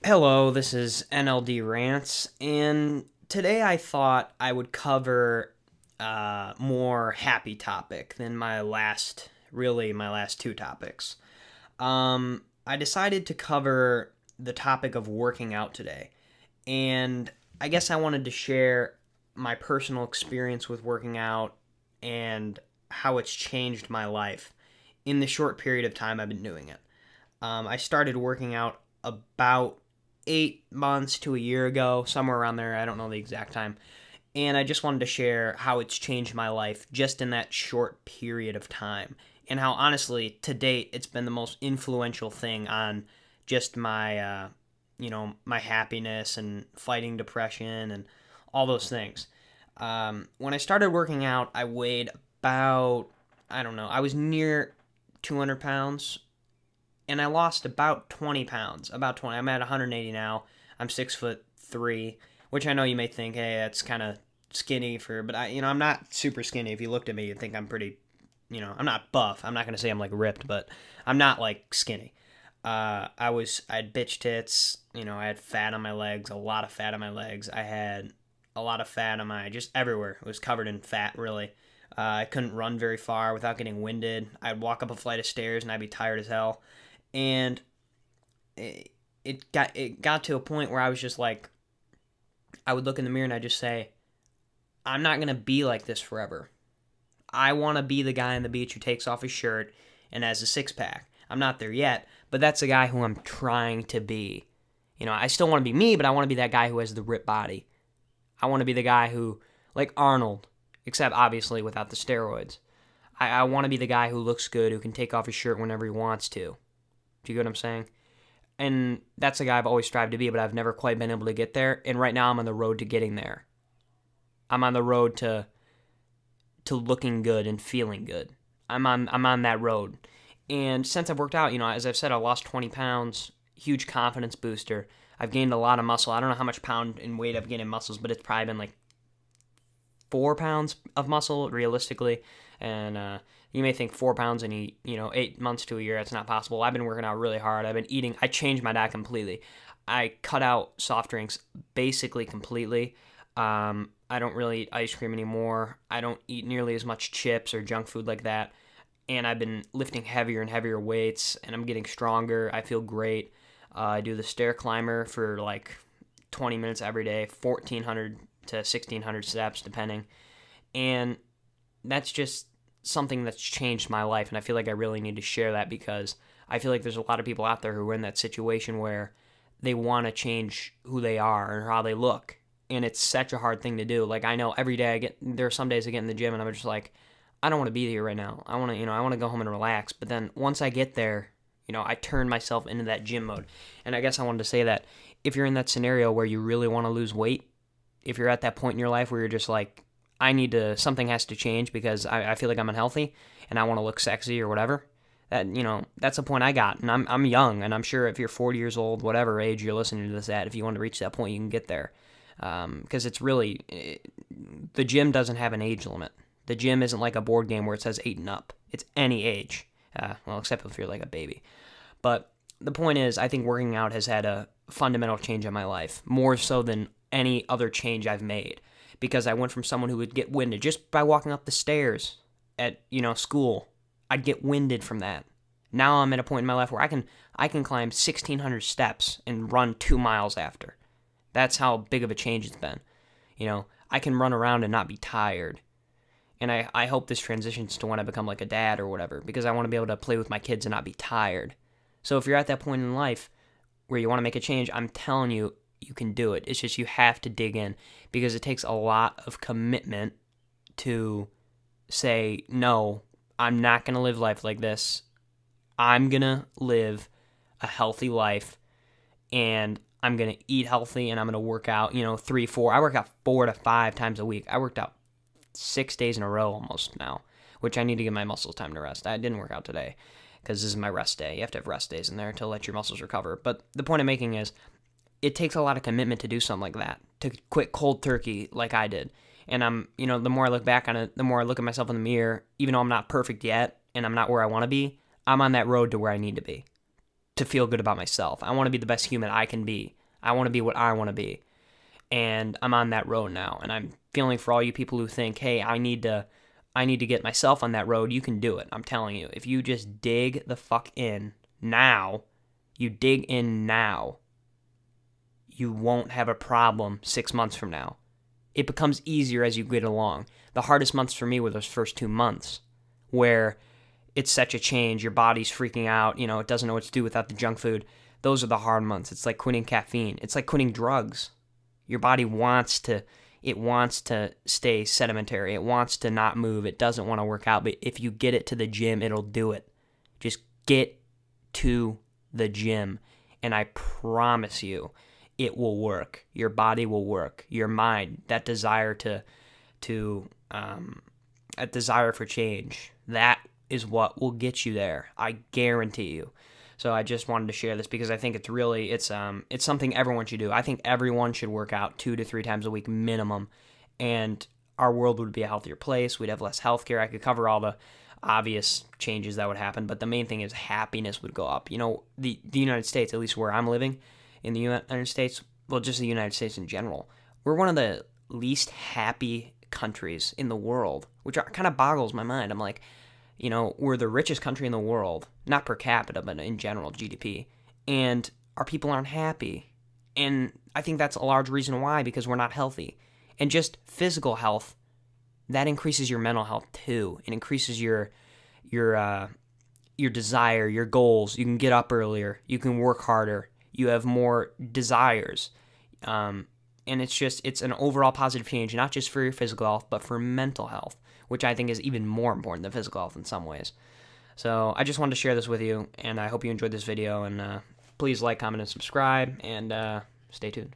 Hello, this is NLD Rants, and today I thought I would cover a more happy topic than my last two topics. I decided to cover the topic of working out today, and I guess I wanted to share my personal experience with working out and how it's changed my life in the short period of time I've been doing it. I started working out about 8 months to a year ago, somewhere around there. I don't know the exact time. And I just wanted to share how it's changed my life just in that short period of time. And how, honestly, to date, it's been the most influential thing on just my happiness and fighting depression and all those things. When I started working out, I weighed about, I don't know, I was near 200 pounds and I lost about 20 pounds. About 20. I'm at 180 now. I'm 6'3", which I know you may think, hey, that's kind of skinny but I'm not super skinny. If you looked at me, you'd think I'm pretty, I'm not buff. I'm not gonna say I'm like ripped, but I'm not like skinny. I had bitch tits. I had fat on my legs, a lot of fat on my legs. I had a lot of fat on my just everywhere. It was covered in fat, really. I couldn't run very far without getting winded. I'd walk up a flight of stairs and I'd be tired as hell, and it got to a point where I was just like, I would look in the mirror and I just say, I'm not gonna be like this forever. I want to be the guy on the beach who takes off his shirt and has a six pack. I'm not there yet, but that's the guy who I'm trying to be. I still want to be me, but I want to be that guy who has the ripped body. I want to be the guy who, like Arnold, except obviously without the steroids. I want to be the guy who looks good, who can take off his shirt whenever he wants to. Do you get what I'm saying? And that's the guy I've always strived to be, but I've never quite been able to get there. And right now I'm on the road to getting there. I'm on the road to looking good and feeling good. I'm on that road. And since I've worked out, as I've said, I lost 20 pounds, huge confidence booster. I've gained a lot of muscle. I don't know how much pound in weight I've gained in muscles, but it's probably been like 4 pounds of muscle realistically. And you may think 4 pounds in 8 months to a year, that's not possible. I've been working out really hard. I've been eating. I changed my diet completely. I cut out soft drinks basically completely. I don't really eat ice cream anymore. I don't eat nearly as much chips or junk food like that. And I've been lifting heavier and heavier weights, and I'm getting stronger. I feel great. I do the stair climber for like 20 minutes every day, 1,400 to 1,600 steps, depending. And that's just something that's changed my life. And I feel like I really need to share that because I feel like there's a lot of people out there who are in that situation where they want to change who they are or how they look. And it's such a hard thing to do. Like, I know every day there are some days I get in the gym and I'm just like, I don't want to be here right now. I want to go home and relax. But then once I get there, I turn myself into that gym mode. And I guess I wanted to say that if you're in that scenario where you really want to lose weight, if you're at that point in your life where you're just like, something has to change because I feel like I'm unhealthy and I want to look sexy or whatever. That's a point I got. And I'm young, and I'm sure if you're 40 years old, whatever age you're listening to this at, if you want to reach that point, you can get there. Because the gym doesn't have an age limit. The gym isn't like a board game where it says 8 and up. It's any age. Except if you're like a baby. But the point is, I think working out has had a fundamental change in my life, more so than any other change I've made. Because I went from someone who would get winded just by walking up the stairs at, school. I'd get winded from that. Now I'm at a point in my life where I can climb 1,600 steps and run 2 miles after. That's how big of a change it's been. I can run around and not be tired. And I hope this transitions to when I become like a dad or whatever, because I want to be able to play with my kids and not be tired. So if you're at that point in life where you want to make a change, I'm telling you, you can do it. It's just you have to dig in because it takes a lot of commitment to say, no, I'm not going to live life like this. I'm going to live a healthy life and I'm going to eat healthy and I'm going to work out, 3, 4. I work out 4 to 5 times a week. I worked out 6 days in a row almost now, which I need to give my muscles time to rest. I didn't work out today because this is my rest day. You have to have rest days in there to let your muscles recover. But the point I'm making is it takes a lot of commitment to do something like that, to quit cold turkey like I did. And the more I look back on it, the more I look at myself in the mirror, even though I'm not perfect yet and I'm not where I want to be, I'm on that road to where I need to be, to feel good about myself. I want to be the best human I can be. I want to be what I want to be. And I'm on that road now. And I'm feeling for all you people who think, hey, I need to get myself on that road. You can do it. I'm telling you. If you just dig the fuck in now, you dig in now, you won't have a problem 6 months from now. It becomes easier as you get along. The hardest months for me were those first 2 months where it's such a change. Your body's freaking out. You know, it doesn't know what to do without the junk food. Those are the hard months. It's like quitting caffeine. It's like quitting drugs. Your body wants to stay sedimentary. It wants to not move. It doesn't want to work out. But if you get it to the gym, it'll do it. Just get to the gym. And I promise you, it will work. Your body will work. Your mind, that desire that desire for change, that is what will get you there. I guarantee you. So I just wanted to share this because I think it's something everyone should do. I think everyone should work out 2 to 3 times a week minimum, and our world would be a healthier place. We'd have less healthcare. I could cover all the obvious changes that would happen, but the main thing is happiness would go up. You know, the United States, at least where I'm living, in the United States, well, just the United States in general, we're one of the least happy countries in the world, which kind of boggles my mind. I'm like, you know, we're the richest country in the world, not per capita, but in general, GDP, and our people aren't happy. And I think that's a large reason why, because we're not healthy. And just physical health, that increases your mental health too. It increases your desire, your goals. You can get up earlier. You can work harder. You have more desires. And it's an overall positive change, not just for your physical health, but for mental health, which I think is even more important than physical health in some ways. So I just wanted to share this with you, and I hope you enjoyed this video, and please like, comment, and subscribe, and stay tuned.